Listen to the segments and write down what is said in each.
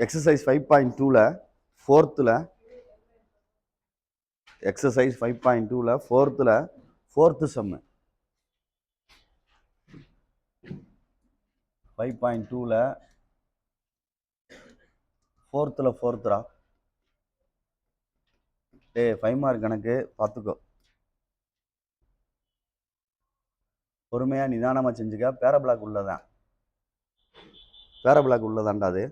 Exercise 5.2ல ஃபோர்த்தில் exercise 5.2ல fourth சம்மு 5.2ல ஃபோர்த்துரா டேய் 5 mark கணக்கு பார்த்துக்கோ, பொறுமையா நிதானமா செஞ்சுக்க. பேரபிளாக் உள்ளதான்டா அது.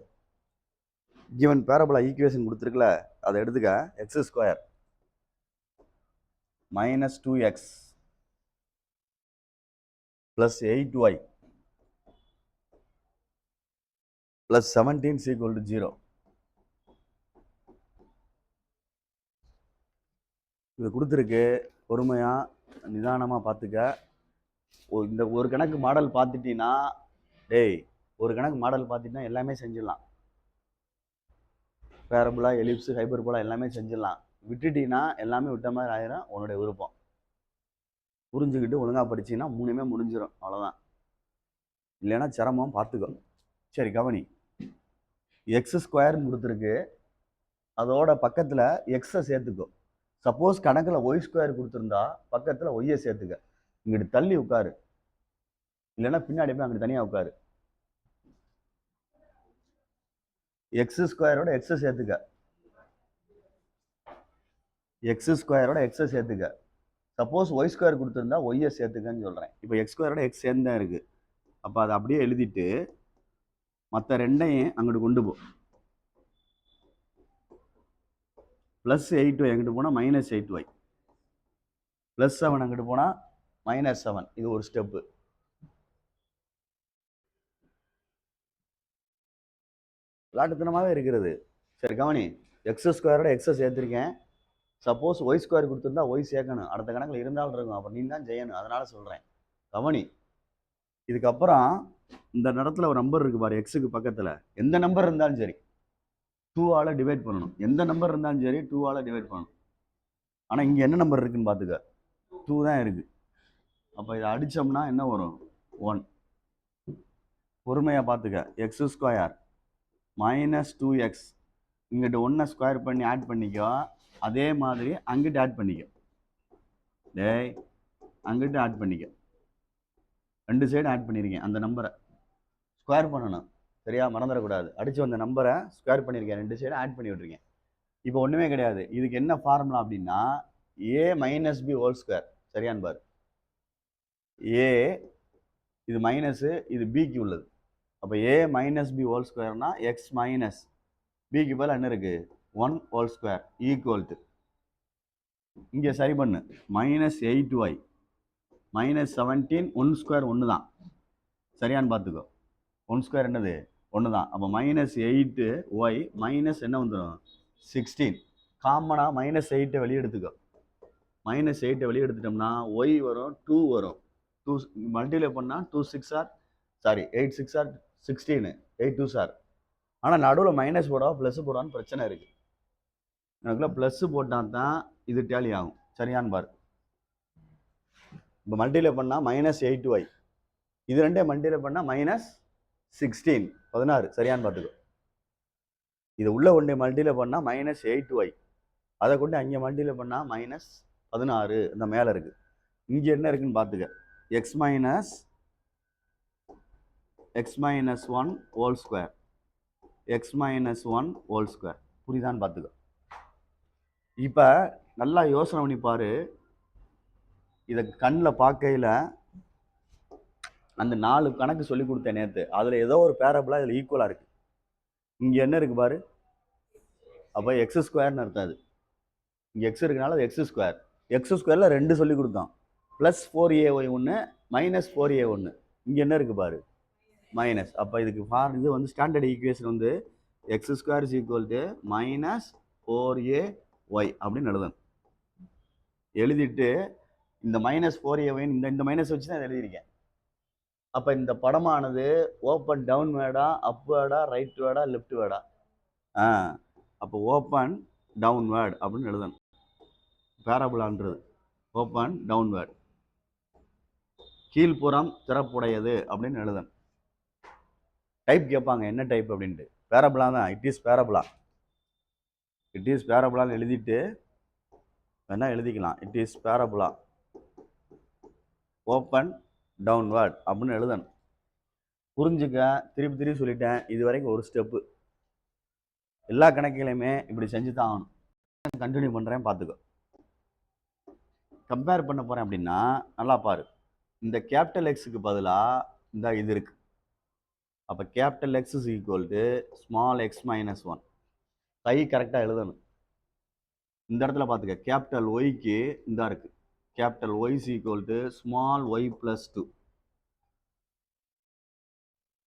கிவன் பேரபிளா ஈக்குவேஷன் கொடுத்துருக்குல, அதை எடுத்துக்க. X square minus 2x plus 8y plus 17 = 0. இது கொடுத்துருக்கு, பொறுமையா நிதானமா பார்த்துக்க. இந்த ஒரு கணக்கு மாடல் பார்த்துட்டீங்கன்னா எல்லாமே செஞ்சிடலாம். பேரபுலா, எலிப்ஸ், ஹைப்பர்போலா எல்லாமே செஞ்சிடலாம். விட்டுட்டீங்கன்னா எல்லாமே விட்ட மாதிரி ஆயிரும். உன்னுடைய விருப்பம். புரிஞ்சுக்கிட்டு ஒழுங்கா படிச்சீங்கன்னா மூணுமே முடிஞ்சிடும், அவ்வளோதான். இல்லைன்னா சிரமம், பார்த்துக்கோ. சரி கவனி, எக்ஸ் ஸ்கொயர்னு கொடுத்துருக்கு, அதோட பக்கத்தில் எக்ஸை சேர்த்துக்கோ. சப்போஸ் கணக்கில் ஒய் ஸ்கொயர் கொடுத்துருந்தா பக்கத்தில் ஒய்யை சேர்த்துக்க. இங்கிட்டு தள்ளி உட்காரு, இல்லைன்னா பின்னாடி போய் அங்கிட்டு தனியாக உட்காரு. எக்ஸ் ஸ்கொயரோட எக்ஸை சேர்த்துக்க. சப்போஸ் ஒய் ஸ்கொயர் கொடுத்துருந்தா ஒய்யை சேர்த்துக்கன்னு சொல்கிறேன். இப்போ எக்ஸ் ஸ்கொயரோட எக்ஸ் சேர்ந்து தான் இருக்குது. அப்போ அதை அப்படியே எழுதிட்டு மற்ற ரெண்டையும் அங்கிட்டு கொண்டு போ. ப்ளஸ் 8y அங்கிட்டு போனால் மைனஸ் 8y, ப்ளஸ் 7 அங்கிட்டு போனால் மைனஸ் 7. இது ஒரு ஸ்டெப்பு. விளாட்டுத்தனமாகவே இருக்கிறது. சரி கவனி, எக்ஸ் ஸ்கொயரோட எக்ஸை சேர்த்துருக்கேன். சப்போஸ் ஒய் ஸ்கொயர் கொடுத்துருந்தா ஒய் சேர்க்கணும். அடுத்த கணக்கில் இருந்தாலும் இருக்கும், அப்போ நீ தான் செய்யணும். அதனால சொல்கிறேன், கவனி. இதுக்கப்புறம் இந்த இடத்துல ஒரு நம்பர் இருக்குது பாரு, எக்ஸுக்கு பக்கத்தில். எந்த நம்பர் இருந்தாலும் சரி 2ஆல் டிவைட் பண்ணணும். எந்த நம்பர் இருந்தாலும் சரி 2ஆல் டிவைட் பண்ணணும். ஆனால் இங்கே என்ன நம்பர் இருக்குன்னு பார்த்துக்க, 2 தான் இருக்குது. அப்போ இதை அடித்தோம்னா என்ன வரும்? 1. பொறுமையாக பார்த்துக்க. எக்ஸ் ஸ்கொயர் மைனஸ் 2x, இங்கிட்ட 1 ஸ்கொயர் பண்ணி ஆட் பண்ணிக்கோ. அதே மாதிரி அங்கிட்டு ஆட் பண்ணிக்க. அங்கிட்டு ஆட் பண்ணிக்க. 2 சைடு ஆட் பண்ணியிருக்கேன். அந்த நம்பரை ஸ்கொயர் பண்ணணும், சரியா? மறந்துடக்கூடாது. அடித்து வந்த நம்பரை ஸ்கொயர் பண்ணியிருக்கேன், 2 சைடு ஆட் பண்ணி விட்டுருக்கேன். இப்போ ஒன்றுமே கிடையாது. இதுக்கு என்ன ஃபார்முலா அப்படின்னா a minus B whole square. சரியான்னு பாரு. a இது மைனஸு, இது பிக்கு உள்ளது. அப்போ a மைனஸ் பி ஹோல் ஸ்கொயர்னா எக்ஸ் மைனஸ் பிக்கு பதில் என்ன இருக்குது? 1 ஹோல் ஸ்கொயர் ஈக்குவல் டு, இங்கே சரி பண்ணு, மைனஸ் 8y மைனஸ் 17. 1 ஸ்கொயர் 1 தான், சரியான்னு பார்த்துக்கோ. 1 ஸ்கொயர் என்னது? 1 தான். அப்போ மைனஸ் 8y மைனஸ் என்ன வந்துடும்? 16. காமனாக மைனஸ் 8 வெளியே எடுத்துக்கோ. மைனஸ் 8 வெளியே எடுத்துட்டோம்னா ஒய் வரும், 2 வரும். 2 மல்டிப்ளை பண்ணால் 8 6 are 16, 8 2s are. ஆனால் நடுவில் மைனஸ் போடவா ப்ளஸ் போடான்னு பிரச்சனை இருக்குது. எனக்குள்ள ப்ளஸ் போட்டால் தான் இது டேலி ஆகும், சரியான்னு பாரு. இப்போ மல்டிப்ளை பண்ணால் மைனஸ் 8y, இது ரெண்டே மல்டிப்ளை பண்ணால் மைனஸ் 16 16, சரியான்னு பார்த்துக்கோ. இதை உள்ள கொண்டே மல்டிப்ளை பண்ணால் மைனஸ் 8y, அதை கொண்டு அங்கே மல்டிப்ளை பண்ணால் மைனஸ் 16. இந்த மேலே இருக்குது. இங்கே என்ன இருக்குன்னு பார்த்துக்க. X minus 1 whole square, X minus 1 whole square. புரியுதான்னு பார்த்துக்க. இப்போ நல்லா யோசனை பண்ணி பாரு. இதை கண்ணில் பார்க்கையில் அந்த 4 கணக்கு சொல்லி கொடுத்தேன் நேற்று, அதில் ஏதோ ஒரு பேரபிளாக இதில் ஈக்குவலாக இருக்குது. இங்கே என்ன இருக்குது பாரு, அப்போ எக்ஸ் ஸ்கொயர்னு அர்த்தம். இங்கே எக்ஸ் இருக்குனால அது எக்ஸ் ஸ்கொயர். எக்ஸ் ஸ்கொயரில் 2 சொல்லி கொடுத்தோம், ப்ளஸ் 4ay 1 மைனஸ் 4a 1. இங்கே என்ன இருக்குது பாரு, மைனஸ். அப்போ இதுக்கு இது வந்து ஸ்டாண்டர்ட் ஈக்குவேஷன் வந்து X square is equal to minus 4ay அப்படின்னு எழுதணும். எழுதிட்டு இந்த மைனஸ் 4ay இந்த மைனஸ் வச்சு தான் எழுதியிருக்கேன். அப்போ இந்த படமானது ஓப்பன் டவுன் வேர்டா, அப் வேர்டா, ரைட் வேர்டா, லெஃப்ட் வேர்டா? அப்போ ஓப்பன் டவுன் வேர்டு அப்படின்னு எழுதணும். பேரபுலான்றது ஓப்பன் டவுன் வேர்டு, கீழ்ப்புறம் திறப்புடையது அப்படின்னு எழுதணும். டைப் கேட்பாங்க, என்ன டைப் அப்படின்ட்டு. பேரபுலா தான், it is parabola. It is பேரபுலான்னு எழுதிட்டு வேணால் எழுதிக்கலாம். It is parabola open downward அப்படின்னு எழுதணும். புரிஞ்சுக்க, திருப்பி திருப்பி சொல்லிட்டேன். இது வரைக்கும் ஒரு ஸ்டெப்பு. எல்லா கணக்குகளையுமே இப்படி செஞ்சு தான் ஆகணும். கண்டினியூ பண்ணுறேன், பார்த்துக்கோ. கம்பேர் பண்ண போகிறேன் அப்படின்னா நல்லா பாரு. இந்த கேபிட்டல் எக்ஸுக்கு பதிலாக இந்த இது இருக்கு. அப்போ capital X is equal to small X minus 1. கை கரெக்டாக எழுதணும். இந்த இடத்துல பார்த்துக்க, கேபிட்டல் ஒய்க்கு இந்த இருக்கு. Capital Y is equal to small Y plus 2.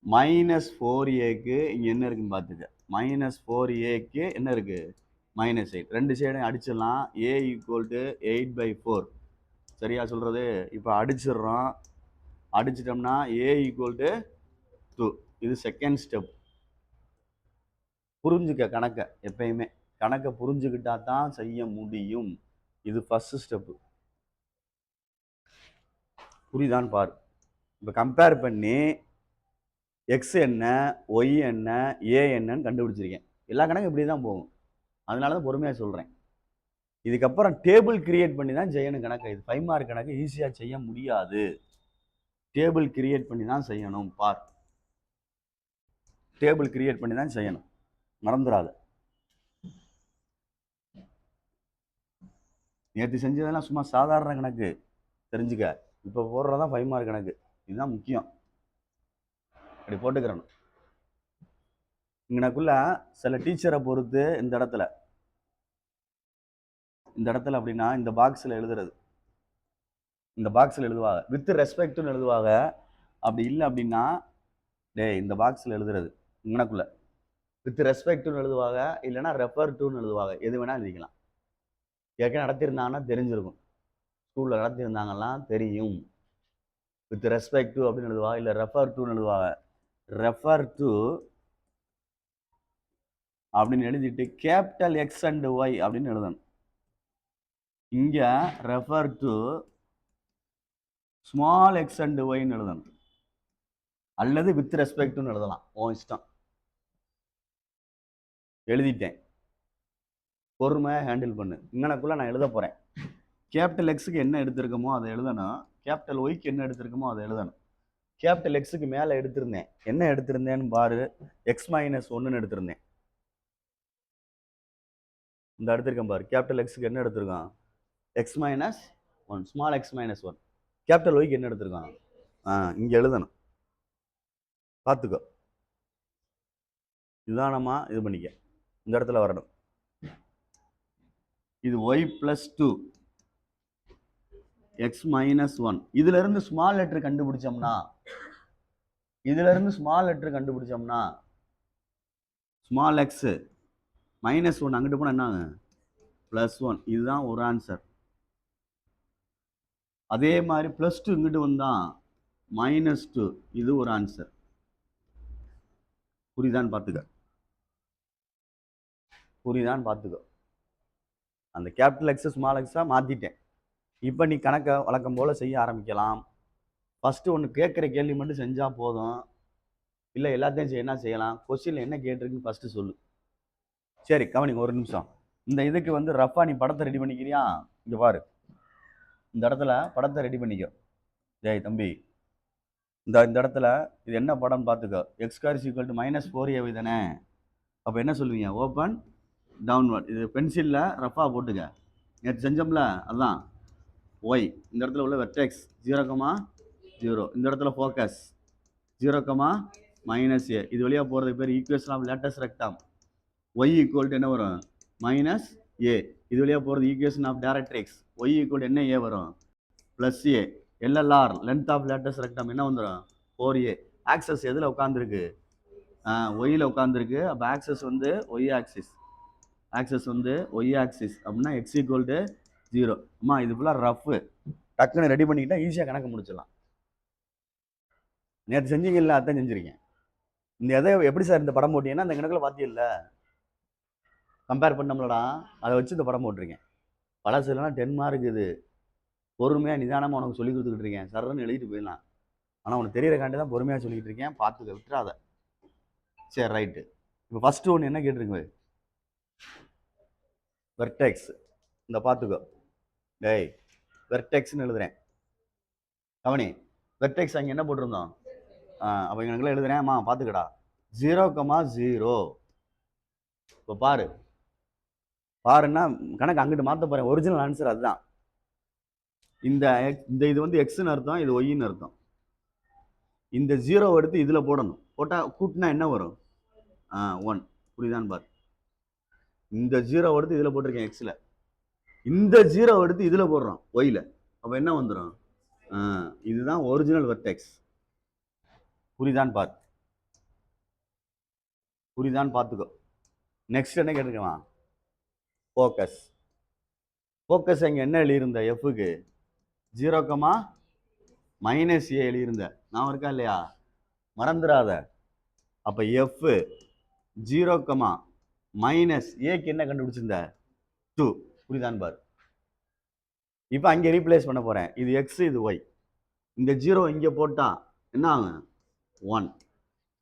-4a இங்கே என்ன இருக்குன்னு பார்த்துக்க. -4a என்ன இருக்கு? -8. ரெண்டு சைடையும் அடிச்சிடலாம். a equal to 8/4. சரியா சொல்றது? இப்போ அடிச்சிடுறோம். அடிச்சிட்டோம்னா a ஈக்குவல் டு 2. இது செகண்ட் ஸ்டெப். புரிஞ்சுக்க கணக்கை. எப்பயுமே கணக்கை புரிஞ்சுக்கிட்டா தான் செய்ய முடியும். இது ஃபர்ஸ்ட் ஸ்டெப்பு. புரியுதான்னு பாரு. இப்போ கம்பேர் பண்ணி எக்ஸ் என்ன, ஒய் என்ன, ஏ என்னன்னு கண்டுபிடிச்சிருக்கேன். எல்லா கணக்கும் இப்படி தான் போகும். அதனால தான் பொறுமையாக சொல்கிறேன். இதுக்கப்புறம் டேபிள் கிரியேட் பண்ணி தான் செய்யணும் கணக்கு. இது 5 மார்க் கணக்கு ஈஸியாக செய்ய முடியாது. டேபிள் கிரியேட் பண்ணி தான் செய்யணும். பார், டேபிள் கிரியேட் பண்ணி தான் செய்யணும், மறந்துடாத. நேற்று செஞ்சதெல்லாம் சும்மா சாதாரண கணக்கு, தெரிஞ்சுக்க. இப்போ போடுறதான் 5 மார்க் கணக்கு. இதுதான் முக்கியம். அப்படி போட்டுக்கிறணும். இங்கனக்குள்ள சில டீச்சரை பொறுத்து இந்த இடத்துல அப்படின்னா இந்த பாக்ஸில் எழுதுறது, இந்த பாக்ஸில் எழுதுவாங்க. வித் ரெஸ்பெக்ட்னு எழுதுவாங்க. அப்படி இல்லை அப்படின்னா இந்த பாக்ஸில் எழுதுறது இங்கனக்குள்ள வித் ரெஸ்பெக்ட்னு எழுதுவாங்க, இல்லைன்னா ரெஃபர் டுன்னு எழுதுவாங்க. எது வேணால் எழுதிக்கலாம். ஏற்கனவே நடத்தியிருந்தாங்கன்னா தெரிஞ்சிருக்கும். ஸ்கூலில் நடத்தியிருந்தாங்கலாம் தெரியும். வித் ரெஸ்பெக்ட் டு அப்படின்னு எழுதுவாங்க, இல்லை ரெஃபர் டுன்னு எழுதுவாங்க. ரெஃபர் டு அப்படின்னு எழுதிட்டு கேபிட்டல் எக்ஸ் அண்ட் ஒய் அப்படின்னு எழுதணும். இங்க refer to small X and ஒய்ன்னு எழுதணும், அல்லது வித் ரெஸ்பெக்ட்னு எழுதலாம். உன் இஷ்டம். எழுதிட்டேன், பொறுமை ஹேண்டில் பண்ணு. இங்கனக்குள்ள நான் எழுத போறேன். கேபிட்டல் எக்ஸுக்கு என்ன எடுத்திருக்கோமோ அதை எழுதணும். கேபிட்டல் ஒய்க்கு என்ன எடுத்திருக்கோமோ அதை எழுதணும். கேபிட்டல் எக்ஸுக்கு மேலே எடுத்திருந்தேன். என்ன எடுத்திருந்தேன்னு பாரு. x-1 எடுத்திருந்தேன். இந்த எடுத்திருக்கேன் பாரு. கேபிட்டல் எக்ஸுக்கு என்ன எடுத்திருக்கான்? x-1, small x-1. கேபிட்டல் ஒய்க்கு என்ன எடுத்திருக்கான்? இங்கே எழுதணும், பார்த்துக்கோ. நிதானமா இது பண்ணிக்க. இந்த இடத்துல வரணும். இது y + 2 x-1. இதுல இருந்து ஸ்மால் லெட்டர் கண்டுபிடிச்சோம்னா ஸ்மால் எக்ஸ் -1 அங்கிட்டு போனா என்ன +1. இதுதான் ஒரு ஆன்சர். அதே மாதிரி +2 இங்கிட்டு வந்தா -2. இது ஒரு ஆன்சர். புரியுதான்னு பார்த்துக்க. அந்த கேபிட்டல் எக்ஸ் ஸ்மால் எக்ஸா மாத்திட்டேன். இப்போ நீ கணக்கை வழக்கம் போல செய்ய ஆரம்பிக்கலாம். ஃபர்ஸ்ட் ஒன்று கேட்குற கேள்வி மட்டும் செஞ்சா போதும். இல்லை எல்லாத்தையும் என்ன செய்யலாம்? கொஸ்டின்ல என்ன கேட்டிருக்குன்னு ஃபர்ஸ்ட் சொல்லு. சரி, கவனிங்க ஒரு நிமிஷம். இந்த இதுக்கு வந்து ரஃபா நீ படத்தை ரெடி பண்ணிக்கிறியா? இங்க பாரு, இந்த இடத்துல படத்தை ரெடி பண்ணிக்கோ. ஜெய் தம்பி, இந்த இடத்துல இது என்ன படம் பார்த்துக்கோ. x² = -4a தானே. அப்போ என்ன சொல்லுவீங்க? Open downward. இது பென்சிலில் ரஃபா போட்டுக்க. நேற்று செஞ்சோம்ல, அதுதான் ஒய். இந்த இடத்துல உள்ள வெர்டெக்ஸ் 0,0. இந்த இடத்துல ஃபோக்கஸ் 0,-a. இது வழியாக போகிறது பேர் equation of latus rectum. Y equal to என்ன வரும்? -a. இது வழியாக போகிறது equation of directrix. Y equal to என்ன ஏ வரும்? +a. LLR length of latus rectum என்ன வந்துடும்? 4a. ஆக்சஸ் எதில் உட்காந்துருக்கு? ஒய்யில் உட்காந்துருக்கு. அப்போ ஆக்சஸ் வந்து ஒய் ஆக்சிஸ். அப்படின்னா x = 0. அம்மா இது ஃபுல்லாக ரஃப்பு. டக்குன்னு ரெடி பண்ணிக்கிட்டா ஈஸியாக கணக்கு முடிச்சிடலாம். நேற்று செஞ்சீங்கல்ல, அதான் செஞ்சுருக்கேன். இந்த எதை எப்படி சார் இந்த படம் போட்டீங்கன்னா அந்த கணக்கில் பார்த்தியில்ல, கம்பேர் பண்ணோம்லடா, அதை வச்சு இந்த படம் போட்டிருக்கேன். பழசு இல்லைனா 10 மார்க். இது பொறுமையாக நிதானமாக உனக்கு சொல்லி கொடுத்துக்கிட்டு இருக்கேன். சர்ன்னு எழுதிட்டு போயிடலாம். ஆனால் உனக்கு தெரியறக்காண்டி தான் பொறுமையாக சொல்லிக்கிட்டு இருக்கேன். பார்த்துக்க, விட்டுறாத. சரி, ரைட்டு. இப்போ ஃபஸ்ட்டு ஒன்று என்ன கேட்டிருக்கு, வெர்டெக்ஸ். இந்த பார்த்துக்கோ டேய், வெர்டெக்ஸ்னு எழுதுறேன். கவனி, வெர்டெக்ஸ் அங்கே என்ன போட்டிருந்தோம்? அப்போ எனக்குள்ள எழுதுறேன், பார்த்துக்கடா. 0,0. இப்போ பாருன்னா கணக்கு அங்கிட்டு மாற்ற போகிறேன். ஒரிஜினல் ஆன்சர் அதுதான். இந்த இது வந்து எக்ஸ்ன்னு அர்த்தம், இது ஒய்ன்னு அர்த்தம். இந்த 0 எடுத்து இதில் போடணும். போட்டால் கூட்டினா என்ன வரும்? 1. புரியுதான்னு பாரு. இந்த 0 எடுத்து இதில் போட்டிருக்கேன் எக்ஸில். இந்த 0 எடுத்து இதில் போடுறோம் ஒய்யில். அப்போ என்ன வந்துடும்? இதுதான் ஒரிஜினல் வெர்டெக்ஸ். புரியுதான்னு பார்த்துக்கோ. நெக்ஸ்ட் என்ன கேட்டிருக்கேன்? ஃபோக்கஸ். ஃபோக்கஸ் அங்கே என்ன எழுதியிருந்த எஃப்க்கு? 0,-a எழுதியிருந்த. நான் இருக்கா இல்லையா? மறந்துடாத. அப்போ எஃப் 0,-aக்கு என்ன கண்டுபிடிச்சிருந்த? 2. புரியுதான்னு பாரு. இப்போ அங்கே ரீப்ளேஸ் பண்ண போகிறேன். இது எக்ஸ், இது ஒய். இந்த 0 இங்கே போட்டால் என்ன ஆகும்? 1.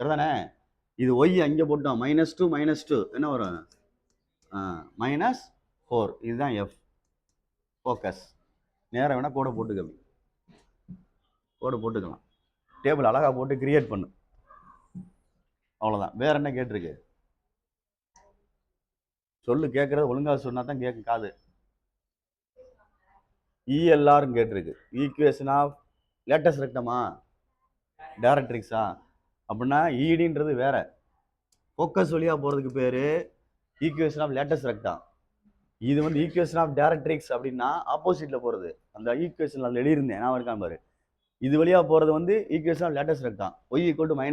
சரிதானே? இது ஒய் அங்கே போட்டோம், -2 என்ன வரும்? -4. இதுதான் எஃப் ஃபோக்கஸ். நேரம் வேணால் கோடை போட்டுக்கலாம். டேபிள் அழகாக போட்டு கிரியேட் பண்ணு. அவ்வளோதான். வேற என்ன கேட்டிருக்கு? சொல்லு, கேட்குறது ஒழுங்காக சொன்னா தான் கேட்கும் காது. இஎல்ஆர்னு கேட்டிருக்கு. ஈக்குவேஷன் ஆஃப் லேட்டஸ்ட் ரெக்டமா டைரக்ட்ரிக்ஸா? அப்படின்னா இடின்றது வேற. ஃபோக்கஸ் வழியாக போகிறதுக்கு பேர் ஈக்குவேஷன் ஆஃப் லேட்டஸ்ட் ரெக்டம். இது வந்து ஈக்குவேஷன் ஆஃப் டைரக்ட்ரிக்ஸ் அப்படின்னா ஆப்போசிட்டில் போகிறது. அந்த ஈக்குவேஷன் அதில் எழுதியிருந்தேன், நான் இருக்கான் பாரு. இது வழியாக போகிறது வந்து equation of latus rectum. Y equal to -a.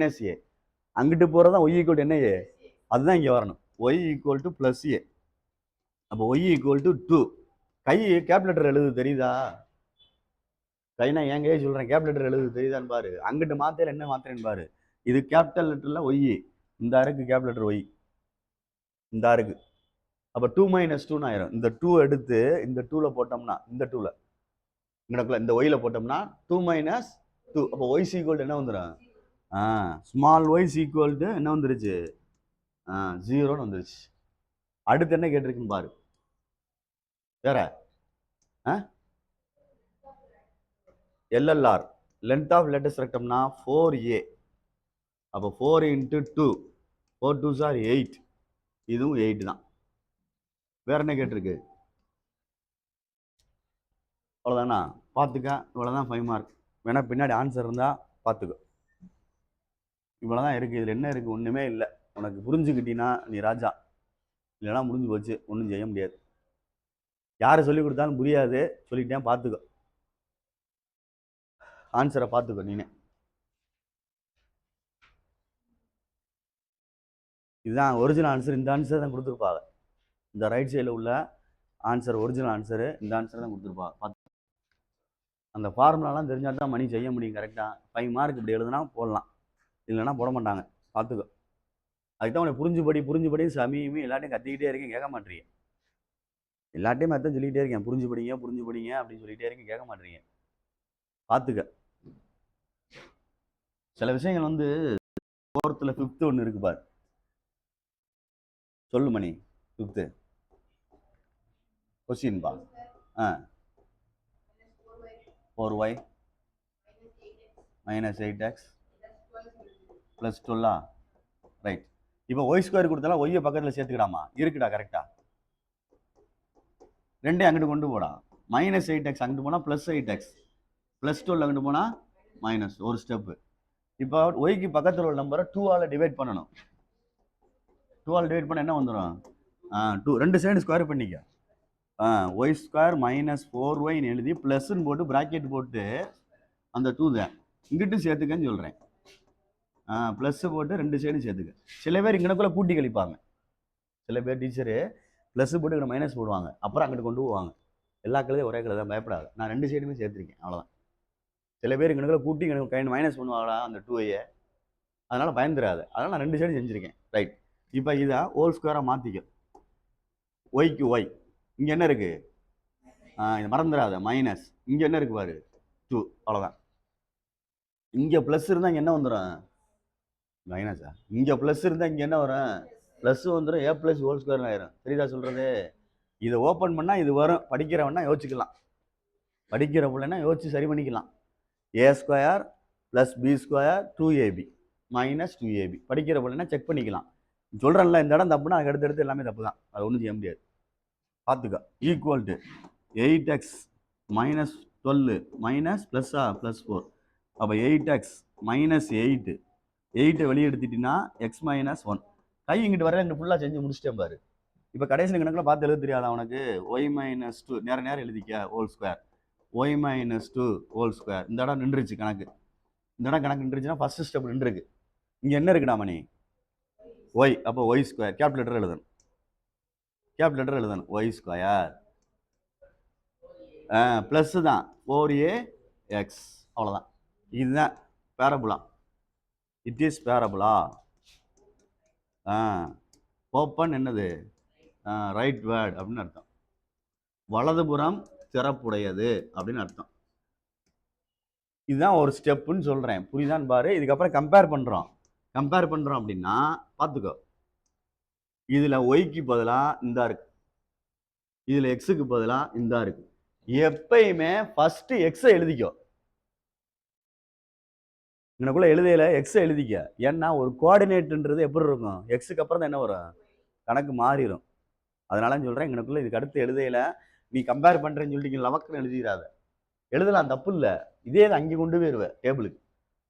அங்கிட்டு போகிறது தான் ஒய் ஈக்குவல் டு என்ன? ஏ. அதுதான் இங்கே வரணும். Y equal to +a. அப்போ ஒய் ஈக்குவல் டு 2. கை கேப்லெட்டர் எழுது தெரியுதா? கைனா ஏன் கை சொல்கிறேன், கேப்லெட்டர் எழுது தெரியுதான்னு பாரு. அங்கிட்டு மாத்திர என்ன மாத்திரன்னு பாரு. இது கேபிட்டல் லெட்டரில் ஒய், இந்த இருக்கு கேப்லெட்டர் ஒய், இந்த இருக்கு. அப்போ 2 - 2 ஆயிரும். இந்த 2 எடுத்து இந்த 2ல் போட்டோம்னா, இந்த 2ல் இங்கடக்குள்ள இந்த ஒய்யில் போட்டோம்னா 2 - 2. அப்போ ஒய் ஈக்குவல் என்ன வந்துடும்? ஸ்மால் ஒய் ஈக்குவல் டு என்ன வந்துருச்சு? 0ன்னு வந்துருச்சு. அடுத்து என்ன கேட்டிருக்குன்னு பாரு. வேற எல்எல்ஆர் லென்த் ஆஃப் லேட்டஸ்ட் ரெக்டம்னா 4a. அப்போ 4 × 2, 4 2s are 8. இதுவும் 8 தான். வேற என்ன கேட்டிருக்கு? அவ்வளோதானா? பார்த்துக்க. இவ்வளோதான் 5 மார்க். வேணா பின்னாடி ஆன்சர் இருந்தால் பார்த்துக்கோ. இவ்வளோதான் இருக்குது. இதில் என்ன இருக்குது? ஒன்றுமே இல்லை. உனக்கு புரிஞ்சுக்கிட்டீங்கன்னா நீ ராஜா, இல்லைனா முடிஞ்சு போச்சு, ஒன்றும் செய்ய முடியாது. யார் சொல்லி கொடுத்தாலும் புரியாது. சொல்லிட்டேன், பார்த்துக்கோ. ஆன்சரை பார்த்துக்கோ நீனே. இதுதான் ஒரிஜினல் ஆன்சர். இந்த ஆன்சர் தான் கொடுத்துருப்பாங்க. இந்த ரைட் சைடில் உள்ள ஆன்சர் ஒரிஜினல் ஆன்சரு இந்த ஆன்சர் தான் கொடுத்துருப்பாங்க. பார்த்து அந்த ஃபார்முலாலாம் தெரிஞ்சால் தான் மணி செய்ய முடியும் கரெக்டாக. 5 மார்க் இப்படி எழுதுனா போடலாம், இல்லைன்னா போட மாட்டாங்க. பார்த்துக்கோ. அதுக்கு தான் உனக்கு புரிஞ்சுபடி சமீபி எல்லாத்தையும் கத்திக்கிட்டே இருக்கேன், கேட்க மாட்டீங்க. எல்லாத்தையும் அதான் சொல்லிகிட்டே இருக்கேன், புரிஞ்சு படிங்க அப்படின்னு சொல்லிகிட்டே இருக்கேன், கேட்க மாட்டீங்க. பார்த்துக்க. சில விஷயங்கள் வந்து 4th 5th ஒன்று இருக்கு பாரு. சொல்லு மணி. 5th கொஸ்டின் பா. 4y -8x +12. ரைட். இப்போ y² கொடுத்தாலும் ஒய்யை பக்கத்தில் சேர்த்துக்கிடாமா? இருக்குடா, கரெக்டா. ரெண்டே அங்கிட்டு கொண்டு போடா. -8x அங்கிட்டு போனால் +8x, +12 அங்கிட்டு போனால் மைனஸ். ஒரு ஸ்டெப்பு. இப்போ ஒய்க்கு பக்கத்தில் உள்ள நம்பரை 2ஆல் டிவைட் பண்ணணும். 2ஆல் டிவைட் பண்ண என்ன வந்துடும்? 2. ரெண்டு சைடு ஸ்கொயர் பண்ணிக்க. y² -4y எழுதி ப்ளஸ்ன்னு போட்டு ப்ராக்கெட் போட்டு அந்த 2 தான் இங்கிட்டு சேர்த்துக்கன்னு சொல்கிறேன். ப்ளஸ் போட்டு ரெண்டு சைடும் சேர்த்துக்க. சில பேர் இங்கனக்குள்ளே கூட்டி கழிப்பாங்க. சில பேர் டீச்சரு ப்ளஸ் போட்டு இங்கே மைனஸ் போடுவாங்க, அப்புறம் அங்கிட்டு கொண்டு போவாங்க. எல்லா கலதையும் ஒரே கலர் தான், பயப்படாது. நான் ரெண்டு சைடுமே சேர்த்துருக்கேன், அவ்வளோதான். சில பேர் இங்கனக்குள்ளே கூட்டி எனக்கு மைனஸ் பண்ணுவாங்களா அந்த 2ஐயை, அதனால் பயந்துடாது. அதனால் நான் ரெண்டு சைடும் செஞ்சுருக்கேன். ரைட். இப்போ இதை ஹோல் ஸ்கொயராக மாற்றிக்க. ஒய்க்கு ஒய் இங்கே என்ன இருக்குது? இது மறந்துடாத, மைனஸ். இங்கே என்ன இருக்குது பாரு? 2. அவ்வளோதான். இங்கே ப்ளஸ் இருந்தால் இங்கே என்ன வந்துடும்? மைனஸா? இங்கே ப்ளஸ் இருந்தால் இங்கே என்ன வரும்? ப்ளஸ் வந்துடும், ஏ ப்ளஸ் ஹோல் ஸ்கொயர் ஆயிரும். தெரியுதா சொல்கிறது? இதை ஓப்பன் பண்ணால் இது வரும். படிக்கிறவனா யோசிச்சுக்கலாம், படிக்கிற பிள்ளைன்னா யோசிச்சு சரி பண்ணிக்கலாம். A square plus B square 2ab minus 2ab. படிக்கிற பிள்ளைன்னா செக் பண்ணிக்கலாம். சொல்கிறேன்ல, இந்த இடம் தப்புனா அதுக்கு அடுத்து எல்லாமே தப்பு தான், அது ஒன்றும் செய்ய முடியாது. பார்த்துக்க. Equal to 8x minus 12 minus ப்ளஸ்ஸா ப்ளஸ் 4. அப்போ 8x மைனஸ் 8, 8 வெளியே எடுத்துட்டீங்கன்னா எக்ஸ் மைனஸ் 1. கை இங்கிட்டு வர இங்கிட்டு ஃபுல்லாக செஞ்சு முடிச்சிட்டேன் பாரு. இப்போ கடைசி கணக்கில் பார்த்து எழுத தெரியாதா உனக்கு? ஒய் மைனஸ் 2 நேரம் எழுதிக்க whole square, Y minus 2 whole square. இந்த இடம் நின்றுச்சு கணக்கு, இந்த இடம் கணக்கு நின்றுச்சுன்னா ஃபர்ஸ்ட் ஸ்டெப் நின்றுருக்கு. இங்கே என்ன இருக்குடா மணி? ஒய். அப்போ ஒய் ஸ்கொயர் கேபிட்டல் லெட்டர் எழுதணும், கேபிட்டல் லெட்டர் எழுதணும். ஒய் ஸ்கொயர் ப்ளஸ் தான் 4ax, அவ்வளோதான். இதுதான் பேரபுலா. It is parabola. ஓப்பன் என்னது? ரைட் வேர்ட் அப்படின்னு அர்த்தம். வலதுபுறம் திறப்புடையது அப்படின்னு அர்த்தம். இதுதான் ஒரு ஸ்டெப்புன்னு சொல்கிறேன், புரியுதான்னு பாரு. இதுக்கப்புறம் கம்பேர் பண்ணுறோம் அப்படின்னா பார்த்துக்கோ. இதில் ஒய்க்கு பதிலாக இந்தா இருக்கு, இதில் எக்ஸுக்கு பதிலாக இந்தா இருக்கு. எப்பயுமே ஃபஸ்ட்டு எக்ஸை எழுதிக்கோ. எனக்குள்ள எழுதையில எக்ஸை எழுதிக்க. ஏன்னா ஒரு கோஆர்டினேட்ன்றது எப்படி இருக்கும்? எக்ஸுக்கு அப்புறம் தான் என்ன வரும்? கணக்கு மாறிடும். அதனால சொல்கிறேன், எனக்குள்ள இதுக்கு அடுத்து எழுதையில நீ கம்பேர் பண்ணுறேன்னு சொல்லிட்டு லவக்குன்னு எழுதிடாத. எழுதலாம், தப்பு இல்லை. இதே அங்கே கொண்டு போயிடுவேன் டேபிளுக்கு.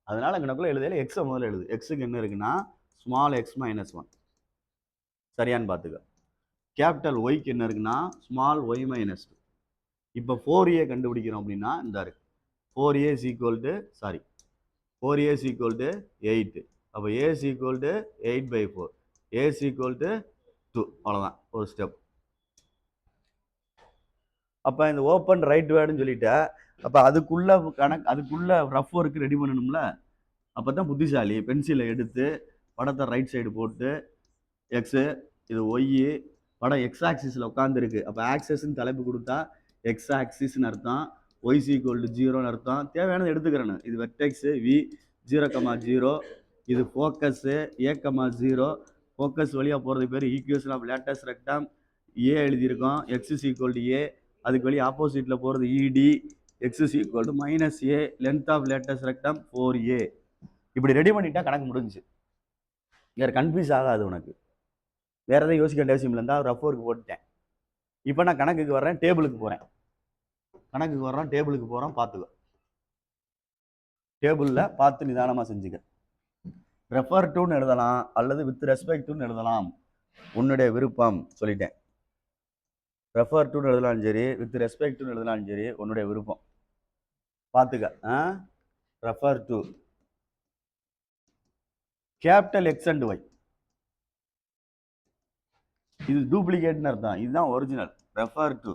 அதனால எனக்குள்ள எழுதையில எக்ஸை முதல்ல எழுது. எக்ஸுக்கு என்ன இருக்குன்னா ஸ்மால் எக்ஸ் மைனஸ் 1. சரியான்னு பார்த்துக்க. கேபிட்டல் ஒய்க்கு என்ன இருக்குன்னா ஸ்மால் ஒய் மைனஸ் 2. இப்போ 4a கண்டுபிடிக்கிறோம் அப்படின்னா இந்த இருக்கு. 4a is equal to 4a is equal to 8. அப்போ a is equal to 8/4, a is equal to 2. அவ்வளோதான் ஒரு ஸ்டெப். அப்போ இந்த ஓப்பன் ரைட் வேர்டுன்னு சொல்லிட்டேன். அப்போ அதுக்குள்ள ரஃப் ஒர்க்கு ரெடி பண்ணணும்ல. அப்போ தான் புத்திசாலி. பென்சிலை எடுத்து படத்தை ரைட் சைடு போட்டு எக்ஸு, இது ஒய்யு, படம் எக்ஸ் ஆக்சிஸில் உட்காந்துருக்கு. அப்போ ஆக்சஸ்ன்னு தலைப்பு கொடுத்தா எக்ஸ் ஆக்சிஸ்ன்னு அர்த்தம், ஒய்ஸ் ஈக்குவல் டு 0ன்னு அர்த்தம். தேவையானது எடுத்துக்கிறேன்னு. இது வெர்டெக்ஸு வி 0,0, இது ஃபோக்கஸு A,0. ஃபோக்கஸ் வழியாக போகிறது பேர் equation of latus rectum. A எழுதியிருக்கோம், X is equal to A. அதுக்கு வழி ஆப்போசிட்டில் போகிறது இடி, X is equal to minus A. Length of latus rectum 4a. இப்படி ரெடி பண்ணிட்டா கணக்கு முடிஞ்சு. வேறு கன்ஃபியூஸ் ஆகாது உனக்கு. வேறு எதாவது யோசிக்க வேண்டிய அவசியம் இல்லைந்தா ரஃப் ஒர்க் போட்டுட்டேன். இப்போ நான் கணக்குக்கு வர்றேன், டேபிளுக்கு போகிறேன். டேபிளுக்கு போகிறோம், பார்த்துக்கோ. டேபிளில் பார்த்து நிதானமாக செஞ்சுக்க. ரெஃபர் டுன்னு எழுதலாம் அல்லது வித் ரெஸ்பெக்ட் டுன்னு எழுதலாம், உன்னுடைய விருப்பம். சொல்லிட்டேன். ரெஃபர் டுன்னு எழுதலாம் சரி, வித் ரெஸ்பெக்ட் டுன்னு எழுதலாம் சரி, உன்னுடைய விருப்பம். பார்த்துக்க. Refer to capital X and Y. இது டூப்ளிகேட்னு அர்த்தம், இதுதான் original. Refer to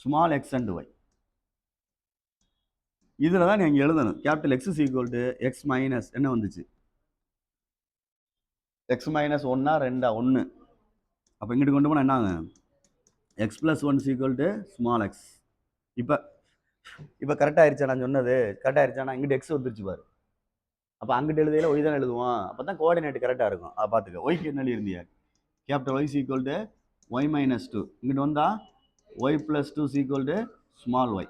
small X and Y. இதில் தான் நீங்கள் எழுதணும். Capital X is equal to X minus என்ன வந்துச்சு? X minus 1 2 1. அப்போ இங்கிட்டு கொண்டு போனால் என்ன? X plus 1 is equal to small X. இப்போ கரெக்டாக ஆயிடுச்சா? நான் சொன்னது கரெக்டாக ஆயிடுச்சா? இங்கிட்டு எக்ஸ் வந்துருச்சு பாரு. அப்போ அங்கிட்டு எழுதையில ஒய் தான் எழுதுவோம். அப்போ தான் கோஆர்டினேட் கரெக்டாக இருக்கும். அதை பார்த்துக்க. ஒய்க்கு என்ன எழுதியிருந்தியா? Capital Y is equal to Y minus 2. இங்கிட்டு வந்தால் Y plus 2 is equal to small Y.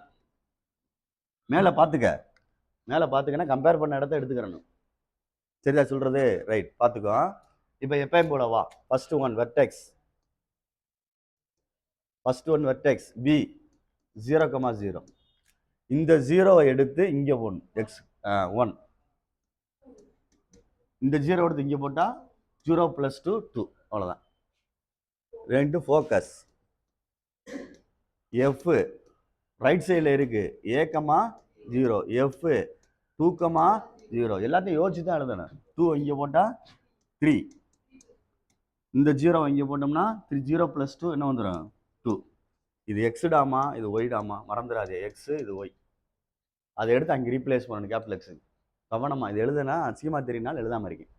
மேலே பார்த்துக்கன்னா கம்பேர் பண்ண இடத்த எடுத்துக்கிறணும். சரிதா சொல்கிறது? ரைட், பார்த்துக்கோ. இப்போ எப்பயும் போல வா. First one vertex P 0,0. இந்த 0வை எடுத்து இங்கே போடணும். எக்ஸ் 1. இந்த 0 எடுத்து இங்கே போட்டால் 0 + 2 2. அவ்வளோதான். 2 ஃபோக்கஸ். எஃப் ரைட் சைடில் இருக்குது, A,0, எஃப் 2,0. எல்லாத்தையும் யோசிச்சு தான் எழுதணும். 2 இங்கே போட்டால் 3. இந்த 0 இங்கே போட்டோம்னா 0 + 2 என்ன வந்துடும்? 2. இது எக்ஸ் டாமா, இது ஒய் டாமா, மறந்துடாது. எக்ஸு, இது ஒய். அதை எடுத்து அங்கே ரீப்ளேஸ் பண்ணணும் கேபிட்டல் எக்ஸு. கவனமா இது எழுதுனா அசிங்கமாக தெரியினாலும் எழுதாமல் இருக்கேன்.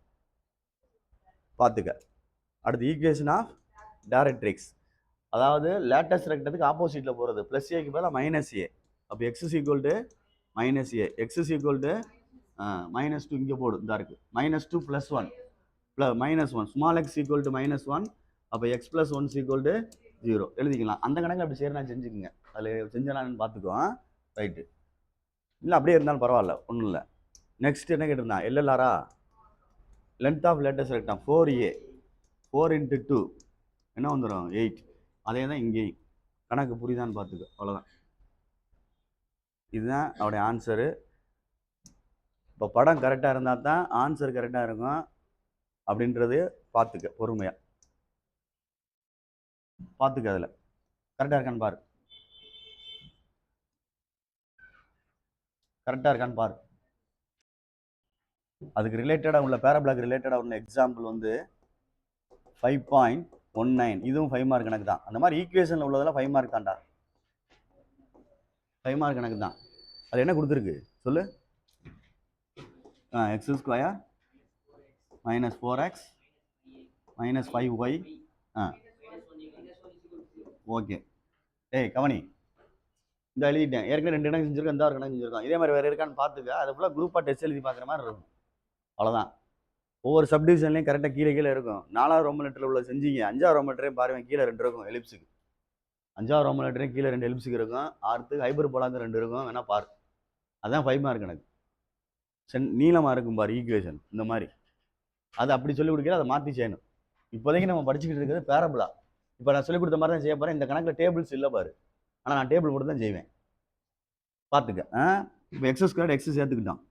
பார்த்துக்க. அடுத்து ஈக்குவேஷன் ஆஃப் டைரக்ட்ரிக்ஸ், அதாவது லேட்டஸ்ட் ரெக்டத்துக்கு ஆப்போசிட்டில் போகிறது. ப்ளஸ் ஏக்கு பதிலாக மைனஸ் ஏ. அப்போ X is equal to minus A. X is equal to -2 இங்கே போடு. இந்த இருக்குது -2 + 1. Plus -1 small X equal to -1 அப்போ எக்ஸ் ப்ளஸ் 1 ஈக்குவல் டு 0 எழுதிக்கலாம். அந்த கணக்கு அப்படி செய்யறா செஞ்சுக்கோங்க. அதில் செஞ்சலான்னு பார்த்துக்குவோம். ரைட்டு, இல்லை அப்படியே இருந்தாலும் பரவாயில்ல, ஒன்றும் இல்லை. நெக்ஸ்ட் என்ன கேட்டிருந்தான்? எல்எல்ஆரா லென்த் ஆஃப் லேட்டஸ்ட் ரெக்டாங் 4a 4 × 2 என்ன வந்துடும் 8. அதே தான் இங்கேயும். கணக்கு புரியுதான்னு பார்த்துக்க, அவ்வளோதான். இதுதான் அவருடைய ஆன்சரு. இப்போ படம் கரெக்டாக இருந்தால் தான் ஆன்சர் கரெக்டாக இருக்கும் அப்படின்றது பார்த்துக்க, பொறுமையாக பார்த்துக்க. அதில் கரெக்டாக இருக்கான்னு பாரு, கரெக்டாக இருக்கான்னு பாரு. அதுக்கு ரிலேட்டடாக உள்ள பேராபிளாக் ரிலேட்டடாக உள்ள எக்ஸாம்பிள் வந்து 5.19. இதுவும் 5 மார்க் கணக்கு தான். அந்த மாதிரி ஈக்குவேஷனில் உள்ளதெல்லாம் 5 மார்க் தான்டா, 5 மார்க் கணக்கு தான். அது என்ன கொடுத்துருக்கு சொல்லு? x² - 4x - 5y. ஓகே, ஏய் கவனி, இந்த எழுதிட்டேன். ஏற்கனவே 2 கணக்கு செஞ்சுருக்கேன், இந்த ஒரு கணக்கு செஞ்சுருக்கோம். இதே மாதிரி வேறு இருக்கான்னு பார்த்துக்க. அதை ஃபுல்லாக குரூப்பாக டெஸ்ட் எழுதி பார்க்குற மாதிரி இருக்கும். அவ்வளோதான். ஒவ்வொரு சப்டிவிஷன்லையும் கரெக்டாக கீழே இருக்கும். 4வது ரோமன் லெட்டரில் உள்ள செஞ்சீங்க. 5வது ரோமன் லெட்டரையும் பாருங்கள், கீழே 2 இருக்கும் எலிப்ஸுக்கு. 5வது ரோமன் லெட்டரையும் கீழே 2 எலிப்ஸுக்கு இருக்கும். அடுத்து ஹைபர் போலாந்து 2 இருக்கும், வேணா பாரு. அதான் 5 மார்க் கணக்கு. நீளமாக இருக்கும் பாரு ஈக்குவேஷன், இந்த மாதிரி. அதை அப்படி சொல்லிக் கொடுக்கல, அதை மாற்றி செய்யணும். இப்போதைக்கு நம்ம படிச்சுக்கிட்டு இருக்கிறது பேரபிளா. இப்போ நான் சொல்லிக் கொடுத்த மாதிரி தான் செய்ய போகிறேன். இந்த கணக்கில் டேபிள்ஸ் இல்லை பாரு, ஆனால் நான் டேபிள் போட்டு தான் செய்வேன், பார்த்துக்க. இப்போ x² x சேர்த்துக்கிட்டோம்,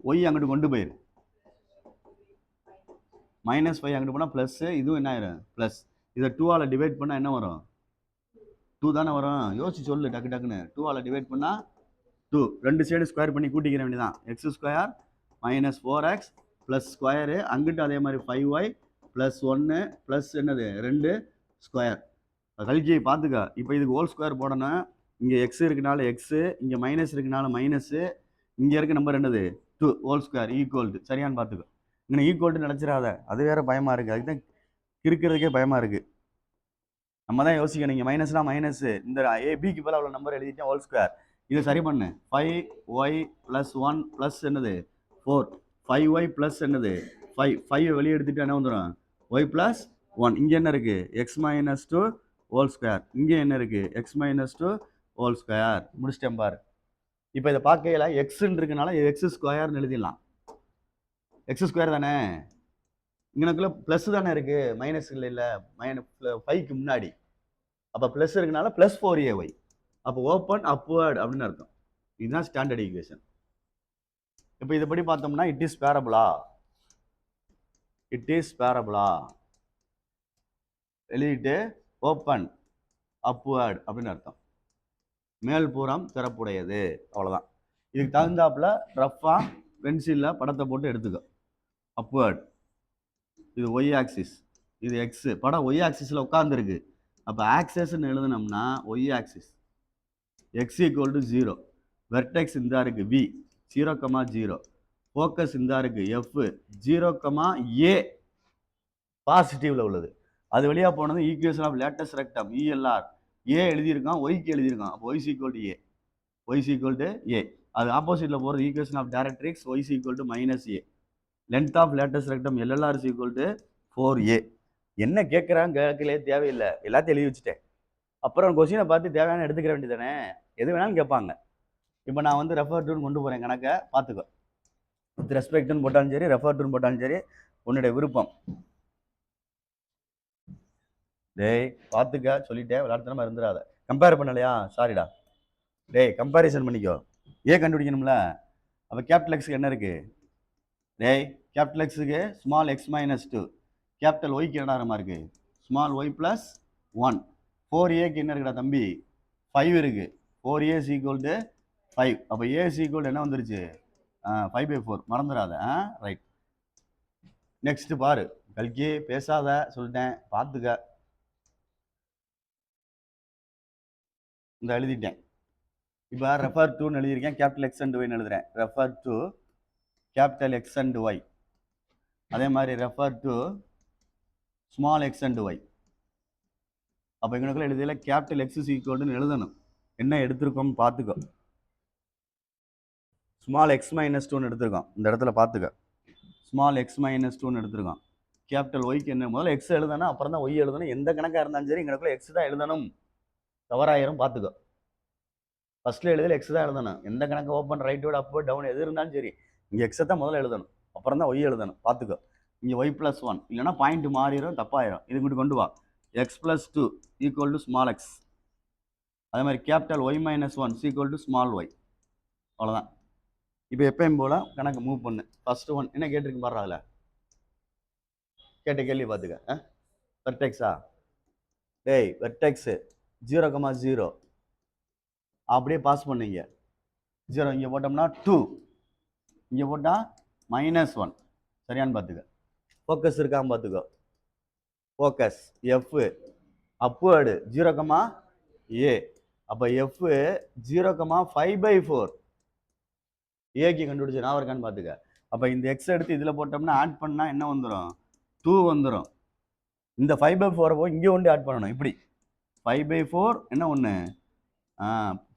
ஒய் அங்கிட்டு கொண்டு போயிரு, -5 அங்கிட்டு போனால் ப்ளஸ், இதுவும் என்ன ஆயிரும் ப்ளஸ். இதை 2ஆல் டிவைட் பண்ணால் என்ன வரும்? 2 தானே வரும். யோசிச்சு சொல்லு டக்கு டக்குன்னு. 2ஆல் டிவைட் பண்ணால் 2. 2 சைடு ஸ்கொயர் பண்ணி கூட்டிக்கிற வேண்டியதான். x² - 4x ப்ளஸ் ஸ்கொயரு, அங்கிட்டு அதே மாதிரி 5y ப்ளஸ் 1 ப்ளஸ் என்னது 2 ஸ்கொயர். கல்கியை பார்த்துக்க. இப்போ இதுக்கு ஹோல் ஸ்கொயர் போடணும். இங்கே எக்ஸ் இருக்குனால எக்ஸு, இங்கே மைனஸ் இருக்குனால மைனஸு, இங்கே இருக்க நம்பர் என்னது 2 ஹோல் ஸ்கொயர் ஈக்குவல் டு. சரியான்னு பார்த்துக்கோ. இங்கே ஈக்குவல் நினச்சிடாத, அது வேறு பயமாக இருக்குது. அதுக்கு தான் இருக்கிறதுக்கே பயமாக இருக்குது. நம்ம தான் யோசிக்கணும். இங்கே மைனஸ்லாம் மைனஸு, இந்த ஏபிக்கு போல் அவ்வளோ நம்பர் எழுதிட்டேன் ஹோல் ஸ்கொயர். இது சரி பண்ணு. 5y + 1 ப்ளஸ் என்னது 4, 5y ப்ளஸ் என்னது 5, 5 வெளியே எடுத்துகிட்டு என்ன வந்துடும் y + 1. இங்கே என்ன இருக்குது x - 2 ஹோல் ஸ்கொயர். இங்கே என்ன இருக்குது x - 2 ஹோல் ஸ்கொயர். முடிச்சிட்டேன் பாரு. இப்போ இதை பார்க்கையில எக்ஸ்ன்னு இருக்கனால x² எழுதிடலாம். x² தானே, இங்கனக்குள்ள ப்ளஸ் தானே இருக்குது, மைனஸ் இல்லை, -5க்கு முன்னாடி. அப்போ ப்ளஸ் இருக்கனால +4ay. அப்போ ஓப்பன் அப்வர்ட் அப்படின்னு அர்த்தம். இதுதான் ஸ்டாண்டர்ட் ஈக்குவேஷன். இப்போ இதை படி பார்த்தோம்னா இட் இஸ் பேரபிளா, இட் இஸ் பேரபிளா எழுதிட்டு ஓப்பன் அப்வர்ட் அப்படின்னு அர்த்தம். மேல்புறம் திறப்புடையது, அவ்வளோதான். இதுக்கு தகுந்தாப்புல ரஃபாக பென்சிலில் படத்தை போட்டு எடுத்துக்கோ. அப்வர்ட், இது ஒய் ஆக்சிஸ், இது எக்ஸ். படம் ஒய் ஆக்சிஸில் உட்காந்துருக்கு. அப்போ ஆக்சஸ்ன்னு எழுதுனோம்னா ஒய் ஆக்சிஸ் x = 0, வெர்டெக்ஸ் இந்த இருக்குது v 0,0, ஃபோக்கஸ் இந்த இருக்குது f 0,a பாசிட்டிவ்ல உள்ளது. அது வழியாக போனது equation of latus rectum ELR. A எழுதியிருக்கான், ஒய்க்கு எழுதியிருக்கான். அப்போ y = a, y = a. அது ஆப்போசிட்டில் போகிறது equation of directrix y = -a. Length of latus rectum LLR = 4a. என்ன கேட்குறாங்க கேட்கலே தேவையில்லை, எல்லாத்தையும் எழுதி வச்சுட்டேன். அப்புறம் கொஸ்டினை பார்த்து தேவையான எடுத்துக்கிற வேண்டியதானே, எது வேணாலும் கேட்பாங்க. இப்போ நான் வந்து ரெஃபர் டுன்னு கொண்டு போகிறேன் கணக்கை, பார்த்துக்கோ. வித் ரெஸ்பெக்ட்னு போட்டாலும் சரி, ரெஃபர் டுன்னு போட்டாலும் சரி, உன்னுடைய விருப்பம். டேய் பார்த்துக்க, சொல்லிட்டேன், விளையாட்டுத்தனமா இருந்துடாத. கம்பேர் பண்ணலையா, சாரிடா. டேய் கம்பேரிசன் பண்ணிக்கோ. ஏ கண்டுபிடிக்கணும்ல. அப்போ கேபிட்டல் எக்ஸுக்கு என்ன இருக்குது? டேய் கேபிட்டல் எக்ஸுக்கு ஸ்மால் x - 2, கேபிட்டல் ஒய்க்கு என்னடா இருக்குது ஸ்மால் y + 1. 4aக்கு என்ன இருக்குடா தம்பி 5 இருக்குது. 4a = 5. அப்போ a = என்ன வந்துருச்சு 5/4. மறந்துடாத. ரைட். நெக்ஸ்ட் பாரு. கல்கி பேசாத சொல்லிட்டேன், பார்த்துக்க. இந்த எழுதிட்டேன். இப்போ ரெஃபர் டுன்னு எழுதியிருக்கேன், கேபிட்டல் x and y எழுதுறேன். Refer to capital x and y. அதே மாதிரி refer to small x and y. அப்போ எங்களுக்குள்ள எழுதியில கேபிட்டல் x = எழுதணும். என்ன எடுத்திருக்கோம்னு பார்த்துக்கோ. ஸ்மால் x - 2ன்னு எடுத்திருக்கோம் இந்த இடத்துல, பார்த்துக்க. ஸ்மால் எக்ஸ் மைனஸ் டூன்னு எடுத்துருக்கோம். கேபிட்டல் ஒய்க்கு என்ன முதல்ல எக்ஸ் எழுதணும், அப்புறம் தான் ஒய் எழுதணும். எந்த கணக்காக இருந்தாலும் சரி எங்களுக்குள்ள எக்ஸ் தான் எழுதணும். தவறாயிரம் பார்த்துக்கோ. ஃபர்ஸ்ட்ல எழுதல எக்ஸ் தான் எழுதணும். எந்த கணக்கு ஓப்பன் ரைட்டோட அப் டவுன் எது இருந்தாலும் சரி இங்கே எக்ஸை தான் முதல்ல எழுதணும், அப்புறம் தான் ஒய் எழுதணும். பார்த்துக்கோ. இங்கே ஒய் ப்ளஸ் ஒன் இல்லைன்னா பாயிண்ட் மாறிடும், தப்பாயிரும். இது இப்படி கொண்டு வா. X plus two equal to small X. அதே மாதிரி capital Y minus one equal to small Y. அவ்வளோதான். இப்போ எப்பயும் போல கணக்கு மூவ் பண்ணு. ஃபர்ஸ்ட் ஒன் என்ன கேட்டிருக்கு பாரு, அதில் கேட்ட கேள்வி பார்த்துக்க. வெர்டெக்ஸா? டேய் வெர்டெக்ஸு 0,0 அப்படியே பாஸ் பண்ணீங்க. 0 இங்கே போட்டோம்னா 2, இங்கே போட்டால் -1. சரியான்னு பார்த்துக்க. ஃபோக்கஸ் இருக்கான்னு பார்த்துக்கோ. Focus F upward 0,a. அப்போ எஃப் 0,5/4 ஏக்கு கண்டுபிடிச்சு நான் இருக்கான்னு பார்த்துக்க. அப்போ இந்த எக்ஸ் எடுத்து இதில் போட்டோம்னா ஆட் பண்ணால் என்ன வந்துடும்? 2 வந்துடும். இந்த 5/4 போய் இங்கே ஒன்று ஆட் பண்ணணும். இப்படி 5/4 என்ன ஒன்று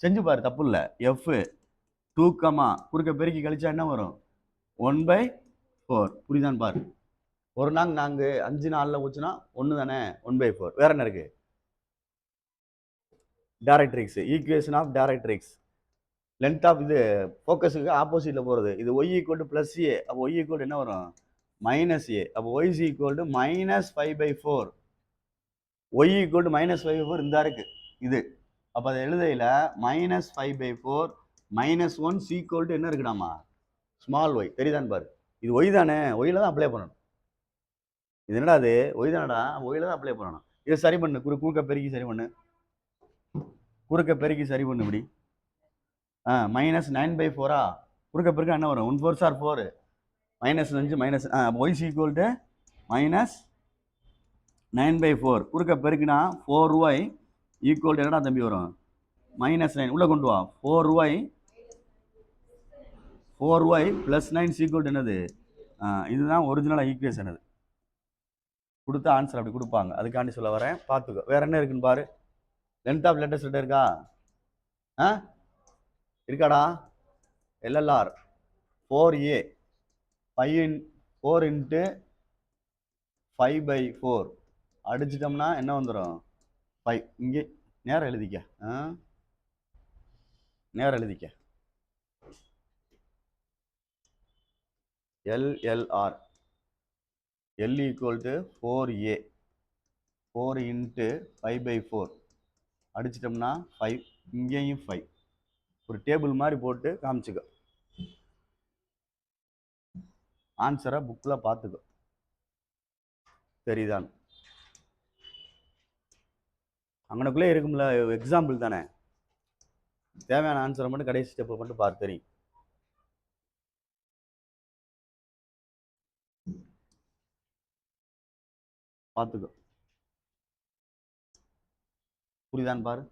செஞ்சு பாரு, தப்பு இல்லை. எஃப் 2, குறுக்க பெருக்கி கழிச்சா என்ன வரும்? 1/4. புரியுதான்னு பாரு. ஒரு நாள் நாங்கள் 5 நாளில் ஊச்சுனா 1 தானே, 1/4. வேற என்ன இருக்கு? Directrix, equation of directrix. Length of இது ஃபோக்கஸுக்கு ஆப்போசிட்டில் போகிறது. இது Y equal to plus A. அப்போ ஒய் ஈக்குவல் என்ன வரும்? -a. அப்போ Y is equal to -5/4. Y equal to -5/4 இந்த இருக்கு இது. அப்போ அதை எழுதையில் -5/4 -1 ஈக்குவல் டு என்ன இருக்குடாமா? Small Y. தெரியுதான்னு பாரு. இது ஒய் தானே, ஒய்ல தான் அப்ளை பண்ணணும். இது என்னடா அது? ஒய் தானடா, ஒய்ல தான் அப்ளை பண்ணணும். இதை சரி பண்ணு. குறுக்க பெருக்கி சரி பண்ணு. குறுக்க பெருக்கி சரி பண்ணு. இப்படி -9/4. குறுக்க பெருக்க என்ன வரும்? 1 4s are 4. -5 Y equal to -9/4. குறுக்க பெருக்கினா 4y ஈக்குவல் டு என்னடா தம்பி வரும்? -9. உள்ள கொண்டு வா. 4y + 9 ஈக்குவல் டு என்னது? இதுதான் ஒரிஜினல் ஈக்குவேஷன். அது கொடுத்த ஆன்சர் அப்படி கொடுப்பாங்க. அதுக்காண்டி சொல்ல வரேன், பார்த்துக்கோ. வேற என்ன இருக்குன்னு பாரு. லென்த் ஆஃப் லேட்டஸ்ட் லெட்டர் இருக்கா? இருக்காடா? LLR 4a 4 × 5/4 அடிச்சிட்டோம்னா என்ன வந்துடும்? 5. இங்கே நேரம் எழுதிக்க. நேரம் எழுதிக்க. LLR L equal to 4a 4 × 5/4 அடிச்சிட்டோம்னா 5. இங்கேயும் 5. ஒரு டேபிள் மாதிரி போட்டு காமிச்சுக்கோ. ஆன்சரை புக்கில் பார்த்துக்கோ. சரிதான்? அங்கனக்குள்ளே இருக்கும்ல, எக்ஸாம்பிள் தானே. தேவையான ஆன்சரை மட்டும் கடைசி ஸ்டெப்பை மட்டும் பார்த்து தெரியும். பார்த்துக்கோ. புரியுதான்னு பாரு.